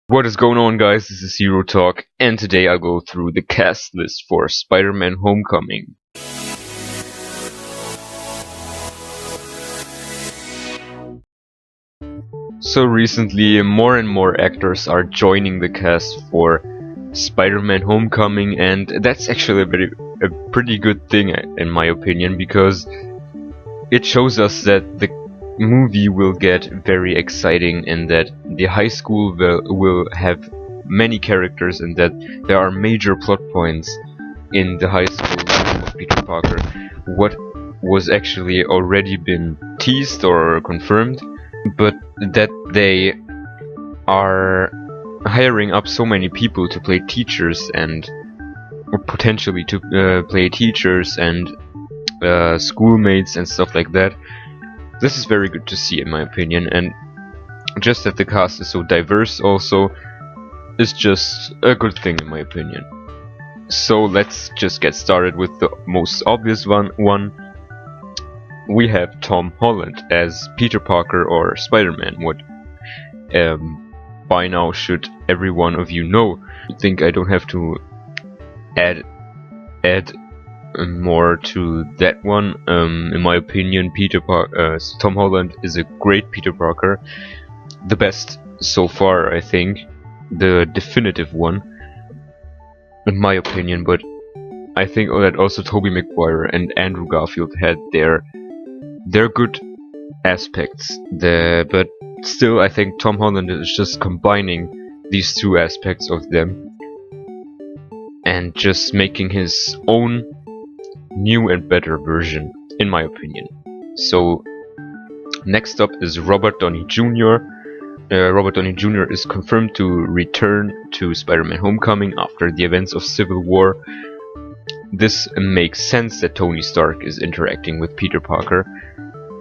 What is going on, guys? This is HEROTALK, and today I'll go through the cast list for Spider-Man Homecoming. So recently, more and more actors are joining the cast for Spider-Man Homecoming, and that's actually a pretty good thing in my opinion, because it shows us that the movie will get very exciting and that the high school will have many characters and that there are major plot points in the high school of Peter Parker. What was actually already been teased or confirmed, but that they are hiring up so many people to play teachers and or potentially to play teachers and schoolmates and stuff like that. This is very good to see, in my opinion, and just that the cast is so diverse also is just a good thing, in my opinion. So let's just get started with the most obvious one. We have Tom Holland as Peter Parker or Spider-Man. What by now should every one of you know. I think I don't have to add more to that one. In my opinion, Tom Holland is a great Peter Parker, the best so far, I think, the definitive one, in my opinion. But I think that also Tobey Maguire and Andrew Garfield had their good aspects there, but still I think Tom Holland is just combining these two aspects of them and just making his own new and better version, in my opinion. So next up is Robert Downey Jr. Robert Downey Jr. is confirmed to return to Spider-Man Homecoming after the events of Civil War. This makes sense that Tony Stark is interacting with Peter Parker,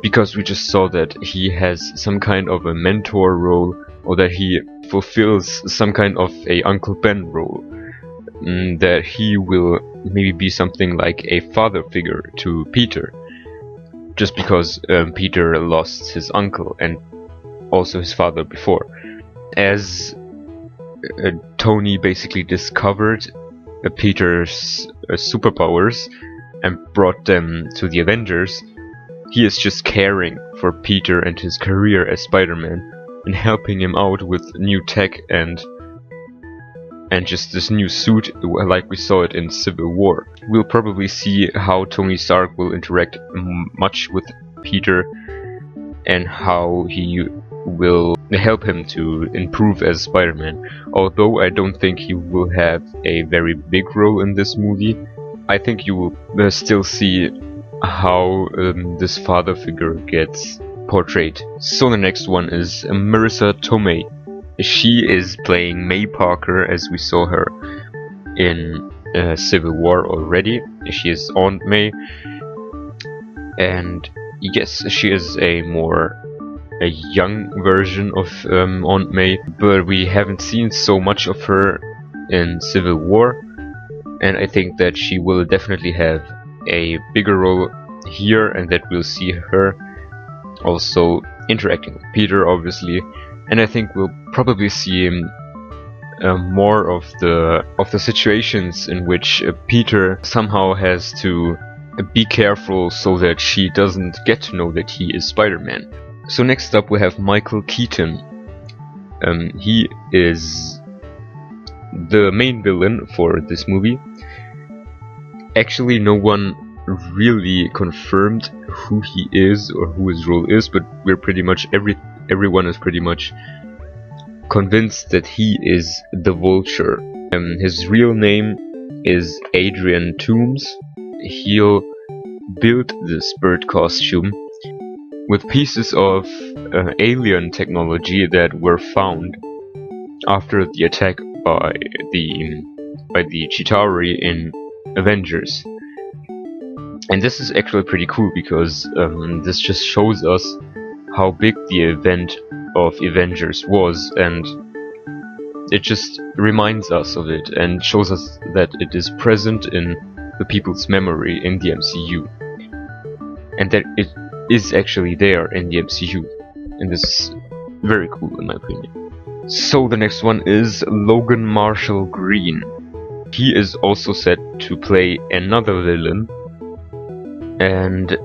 because we just saw that he has some kind of a mentor role, or that he fulfills some kind of a Uncle Ben role. That he will maybe be something like a father figure to Peter, just because Peter lost his uncle and also his father before. As Tony basically discovered Peter's superpowers and brought them to the Avengers, he is just caring for Peter and his career as Spider-Man and helping him out with new tech and just this new suit, like we saw it in Civil War. We'll probably see how Tony Stark will interact much with Peter and how he will help him to improve as Spider-Man. Although I don't think he will have a very big role in this movie, I think you will still see how this father figure gets portrayed. So the next one is Marissa Tomei. She is playing May Parker, as we saw her in Civil War already. She is Aunt May, and yes, she is a young version of Aunt May, but we haven't seen so much of her in Civil War, and I think that she will definitely have a bigger role here, and that we'll see her also interacting with Peter, obviously. And I think we'll probably see more of the situations in which Peter somehow has to be careful so that she doesn't get to know that he is Spider-Man. So next up we have Michael Keaton. He is the main villain for this movie. Actually, no one really confirmed who he is or who his role is, but we're pretty much everyone is pretty much convinced that he is the Vulture. His real name is Adrian Toomes. He'll build this bird costume with pieces of alien technology that were found after the attack by the Chitauri in Avengers. And this is actually pretty cool, because this just shows us how big the event of Avengers was, and it just reminds us of it and shows us that it is present in the people's memory in the MCU, and that it is actually there in the MCU, and this is very cool in my opinion. So the next one is Logan Marshall-Green. He is also set to play another villain, and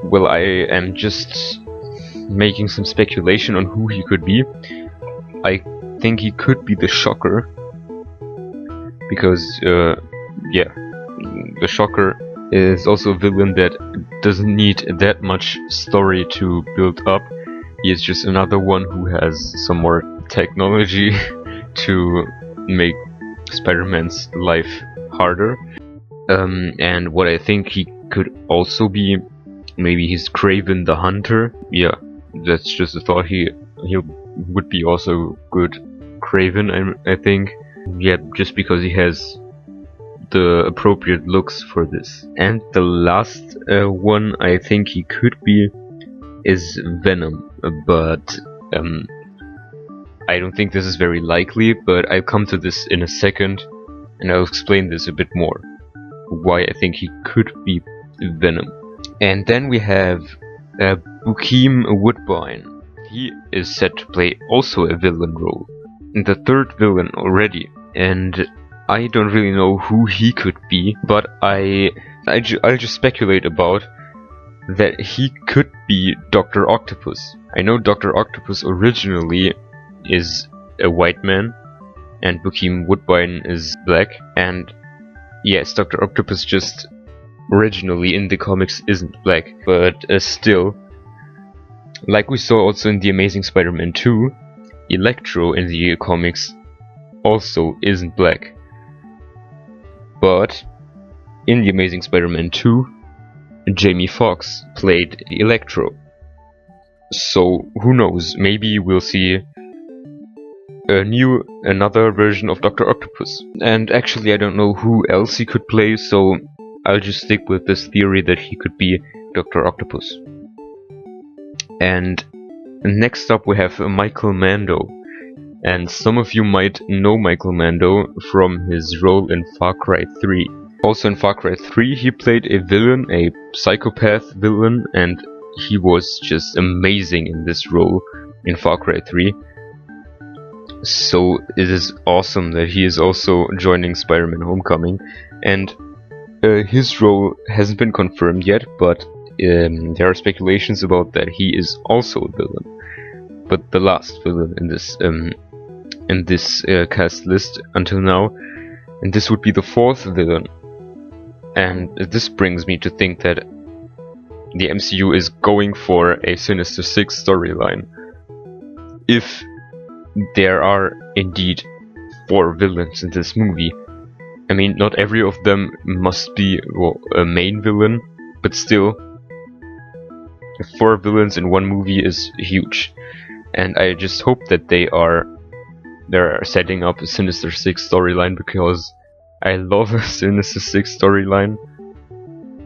well, I am just making some speculation on who he could be. I think he could be the Shocker, because yeah, the Shocker is also a villain that doesn't need that much story to build up. He is just another one who has some more technology to make Spider-Man's life harder. And what I think he could also be, maybe he's Kraven the Hunter. Yeah, that's just a thought. He would be also good Kraven, I think. Yeah, just because he has the appropriate looks for this. And the last one I think he could be is Venom, but I don't think this is very likely, but I'll come to this in a second, and I'll explain this a bit more, why I think he could be Venom. And then we have Keem Woodbine. He is set to play also a villain role, the third villain already, and I don't really know who he could be, but I'll just speculate about that he could be Dr. Octopus. I know Dr. Octopus originally is a white man, and Keem Woodbine is black, and yes, Dr. Octopus just originally in the comics isn't black, but still, like we saw also in The Amazing Spider-Man 2, Electro in the comics also isn't black. But in The Amazing Spider-Man 2, Jamie Foxx played Electro. So who knows, maybe we'll see another version of Dr. Octopus. And actually I don't know who else he could play, so I'll just stick with this theory that he could be Dr. Octopus. And next up we have Michael Mando. And some of you might know Michael Mando from his role in Far Cry 3. Also in Far Cry 3 he played a villain, a psychopath villain, and he was just amazing in this role in Far Cry 3. So it is awesome that he is also joining Spider-Man Homecoming, and his role hasn't been confirmed yet, but there are speculations about that he is also a villain, but the last villain in this cast list until now, and this would be the fourth villain. And this brings me to think that the MCU is going for a Sinister Six storyline. If there are indeed 4 villains in this movie, I mean, not every of them must be, well, a main villain, but still, 4 villains in one movie is huge. And I just hope that they're setting up a Sinister Six storyline, because I love a Sinister Six storyline,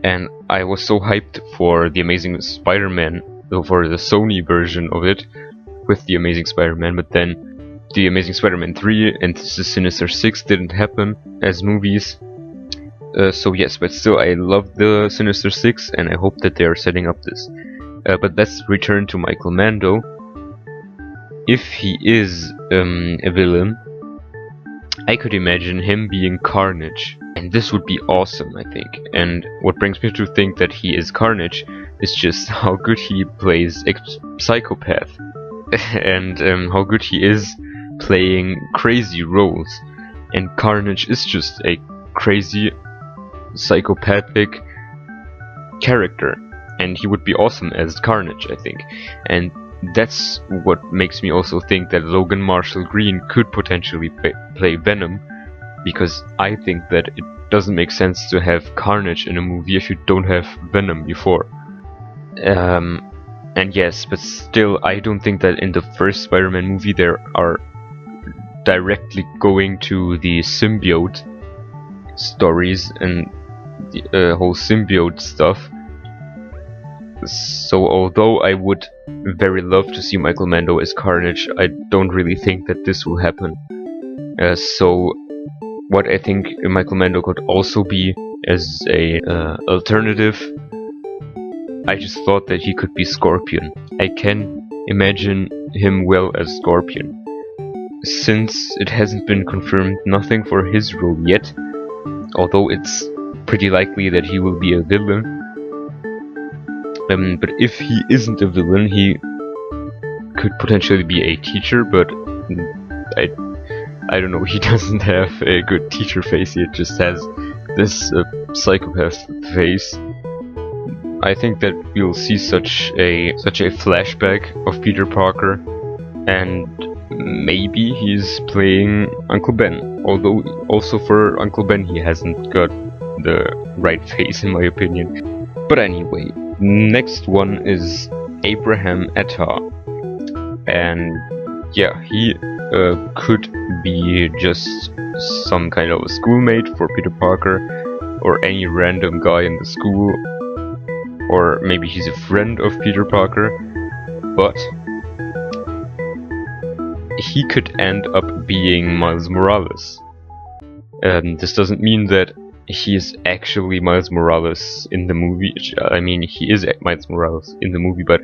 and I was so hyped for the Amazing Spider-Man, for the Sony version of it, with the Amazing Spider-Man, but then the Amazing Spider-Man 3 and the Sinister Six didn't happen as movies. So yes, but still I love the Sinister Six, and I hope that they are setting up this. But let's return to Michael Mando. If he is a villain, I could imagine him being Carnage, and this would be awesome, I think. And what brings me to think that he is Carnage is just how good he plays a psychopath, and how good he is playing crazy roles. And Carnage is just a crazy, psychopathic character, and he would be awesome as Carnage, I think. And that's what makes me also think that Logan Marshall-Green could potentially play Venom, because I think that it doesn't make sense to have Carnage in a movie if you don't have Venom before. And yes, but still, I don't think that in the first Spider-Man movie they are directly going to the symbiote stories and the whole symbiote stuff. So although I would very love to see Michael Mando as Carnage, I don't really think that this will happen. So what I think Michael Mando could also be as a alternative, I just thought that he could be Scorpion. I can imagine him well as Scorpion. since it hasn't been confirmed, nothing for his role yet, although it's pretty likely that he will be a villain. But if he isn't a villain, he could potentially be a teacher, but I don't know, he doesn't have a good teacher face, he just has this psychopath face. I think that we'll see such a flashback of Peter Parker, and maybe he's playing Uncle Ben, although also for Uncle Ben he hasn't got the right face in my opinion. But anyway, next one is Abraham Atta, and yeah, he could be just some kind of a schoolmate for Peter Parker, or any random guy in the school, or maybe he's a friend of Peter Parker, but he could end up being Miles Morales. This doesn't mean that he is actually Miles Morales in the movie. I mean, he is Miles Morales in the movie, but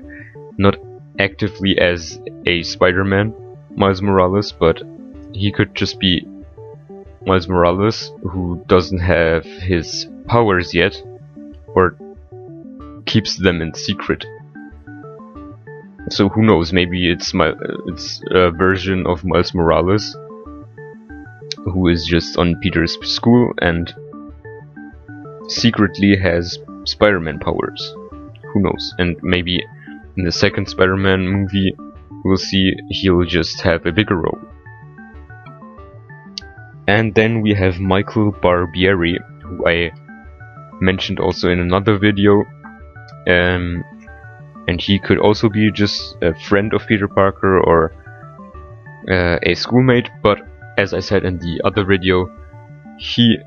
not actively as a Spider-Man Miles Morales, but he could just be Miles Morales who doesn't have his powers yet, or keeps them in secret. So who knows, maybe it's a version of Miles Morales who is just on Peter's school and secretly has Spider-Man powers. Who knows? And maybe in the second Spider-Man movie we'll see he'll just have a bigger role. And then we have Michael Barbieri, who I mentioned also in another video, and he could also be just a friend of Peter Parker or a schoolmate, but as I said in the other video, he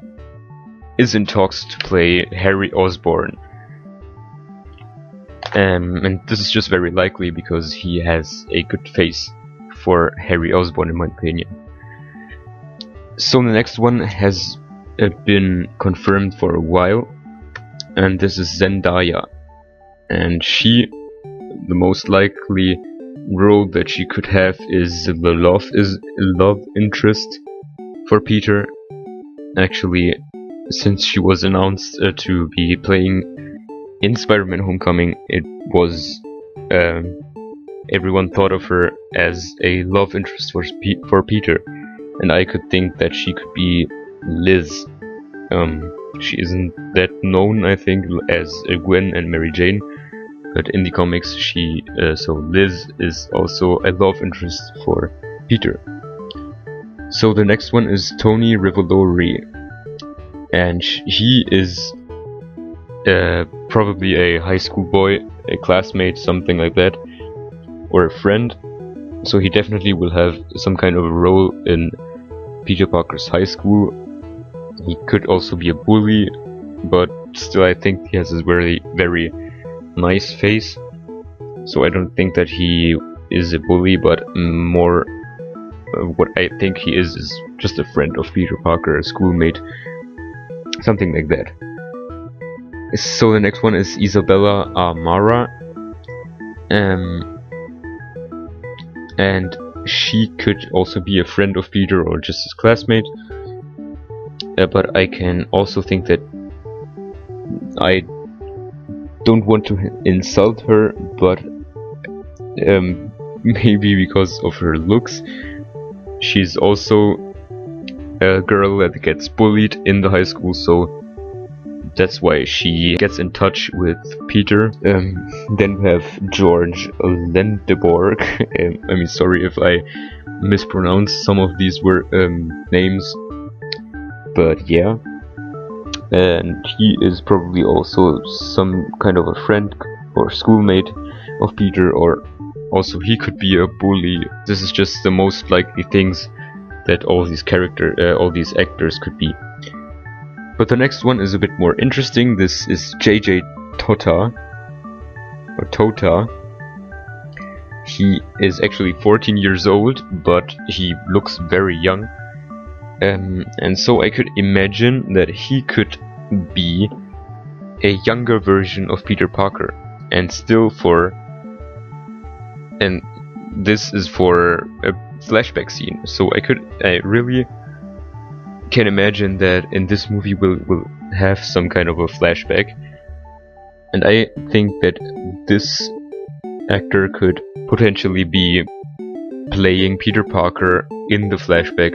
is in talks to play Harry Osborn. And this is just very likely because he has a good face for Harry Osborn in my opinion. So the next one has been confirmed for a while, and this is Zendaya. And she, the most likely role that she could have is the love interest for Peter. Actually, since she was announced to be playing in Spider-Man Homecoming, it was everyone thought of her as a love interest for Peter, and I could think that she could be Liz. She isn't that known, I think, as Gwen and Mary Jane, but in the comics so Liz is also a love interest for Peter. So the next one is Tony Revolori, and he is probably a high school boy, a classmate, something like that, or a friend. So he definitely will have some kind of a role in Peter Parker's high school. He could also be a bully, but still I think he has this very, very nice face. So I don't think that he is a bully, but more what I think he is just a friend of Peter Parker, a schoolmate, something like that. So the next one is Isabella Amara, and she could also be a friend of Peter or just his classmate, but I can also think that I don't want to insult her, but maybe because of her looks, she's also a girl that gets bullied in the high school, so that's why she gets in touch with Peter. Then we have George Lendeborg. I mean, sorry if I mispronounced some of these names, but yeah. And he is probably also some kind of a friend or schoolmate of Peter, or also he could be a bully. This is just the most likely things that all these actors could be. But the next one is a bit more interesting. This is JJ Tota. He is actually 14 years old, but he looks very young. And so I could imagine that he could be a younger version of Peter Parker. And this is for flashback scene. So I really can imagine that in this movie we'll have some kind of a flashback, and I think that this actor could potentially be playing Peter Parker in the flashback,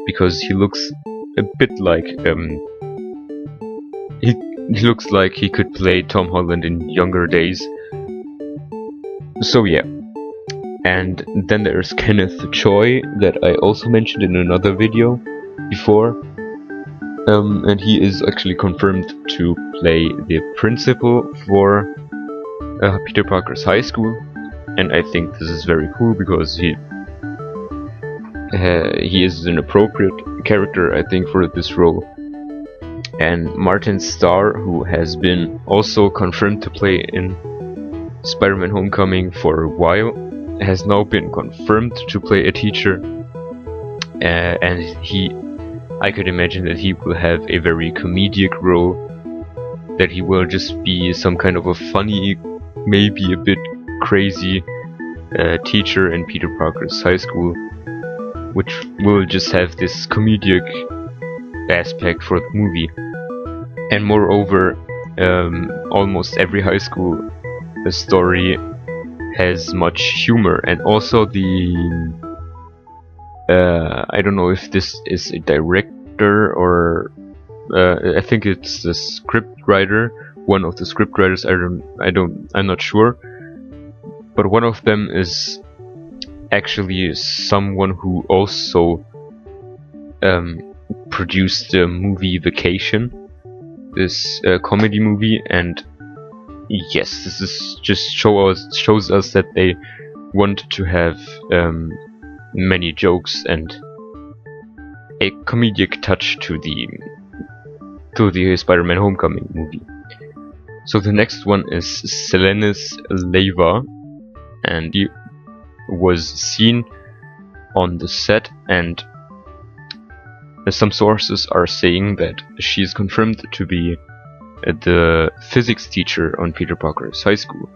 because he looks a bit like he looks like he could play Tom Holland in younger days. So yeah. And then there's Kenneth Choi, that I also mentioned in another video before, and he is actually confirmed to play the principal for Peter Parker's high school, and I think this is very cool because he is an appropriate character, I think, for this role. And Martin Starr, who has been also confirmed to play in Spider-Man Homecoming for a while, has now been confirmed to play a teacher, and I could imagine that he will have a very comedic role, that he will just be some kind of a funny, maybe a bit crazy teacher in Peter Parker's high school, which will just have this comedic aspect for the movie. And moreover, almost every high school story has much humor, and also I don't know if this is a director or I think it's the script writer, one of the script writers. I'm not sure, but one of them is actually someone who also produced the movie Vacation, this comedy movie, and yes, this is just shows us that they want to have many jokes and a comedic touch to the Spider-Man Homecoming movie. So the next one is Selenis Leyva, and he was seen on the set, and some sources are saying that she is confirmed to be the physics teacher on Peter Parker's high school.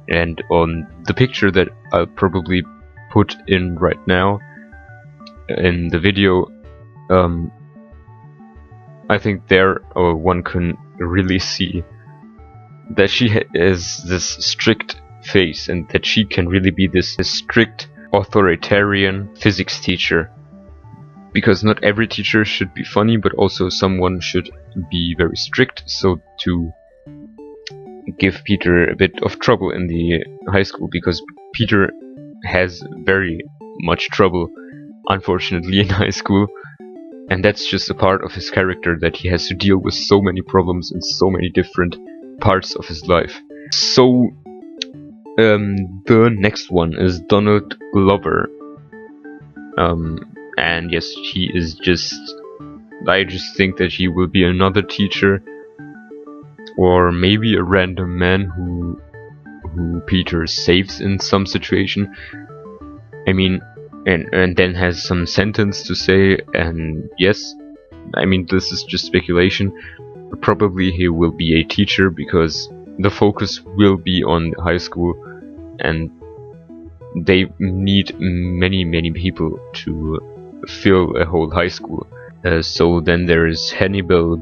And on the picture that I'll probably put in right now in the video, I think there one can really see that she has this strict face, and that she can really be this strict authoritarian physics teacher, because not every teacher should be funny, but also someone should be very strict, so to give Peter a bit of trouble in the high school, because Peter has very much trouble, unfortunately, in high school, and that's just a part of his character, that he has to deal with so many problems in so many different parts of his life. So the next one is Donald Glover, and yes, he is I just think that he will be another teacher, or maybe a random man who Peter saves in some situation. I mean, and then has some sentence to say, and yes, I mean, this is just speculation. Probably he will be a teacher, because the focus will be on high school, and they need many people to fill a whole high school. So then there is Hannibal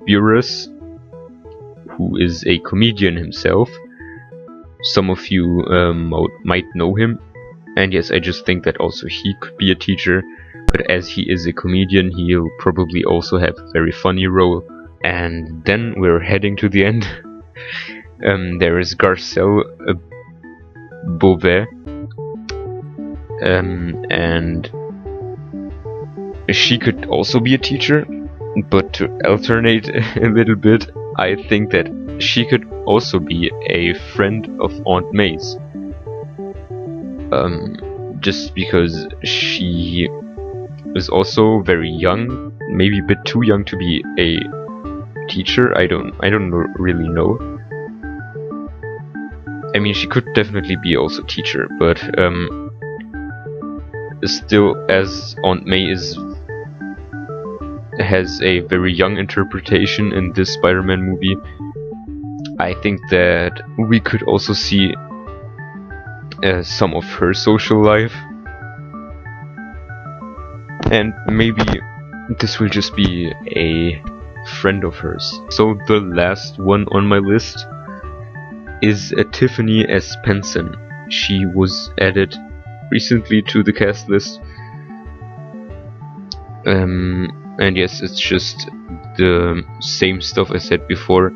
Buress, who is a comedian himself. Some of you might know him, and yes, I just think that also he could be a teacher, but as he is a comedian, he'll probably also have a very funny role. And then we're heading to the end. There is Garcelle Beauvais, and she could also be a teacher, but to alternate a little bit, I think that she could also be a friend of Aunt May's, just because she is also very young, maybe a bit too young to be a teacher. I don't really know. I mean, she could definitely be also teacher, but still, as Aunt May has a very young interpretation in this Spider-Man movie, I think that we could also see some of her social life, and maybe this will just be a friend of hers. So the last one on my list is Tiffany as Penson. She was added recently to the cast list. And yes, it's just the same stuff I said before,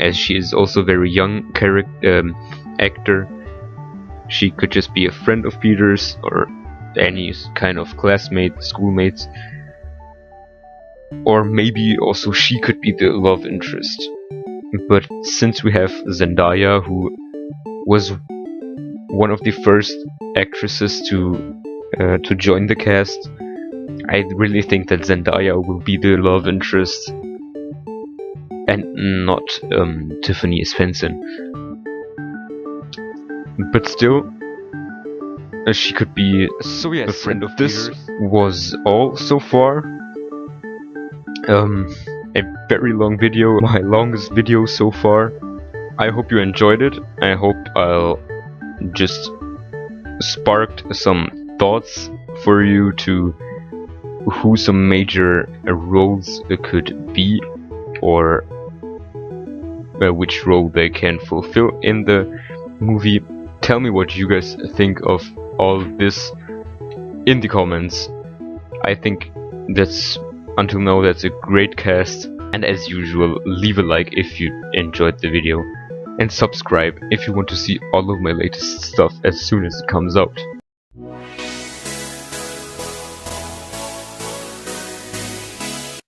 as she is also a very young actor. She could just be a friend of Peter's or any kind of classmate, schoolmates, or maybe also she could be the love interest. But since we have Zendaya, who was one of the first actresses to join the cast, I really think that Zendaya will be the love interest and not Tiffany as Penson. But still, she could be a friend of this. Was all so far. A very long video, my longest video so far. I hope you enjoyed it. I hope I'll just sparked some thoughts for you to who some major roles could be, or which role they can fulfill in the movie. Tell me what you guys think of all this in the comments. I think until now that's a great cast, and as usual, leave a like if you enjoyed the video, and subscribe if you want to see all of my latest stuff as soon as it comes out.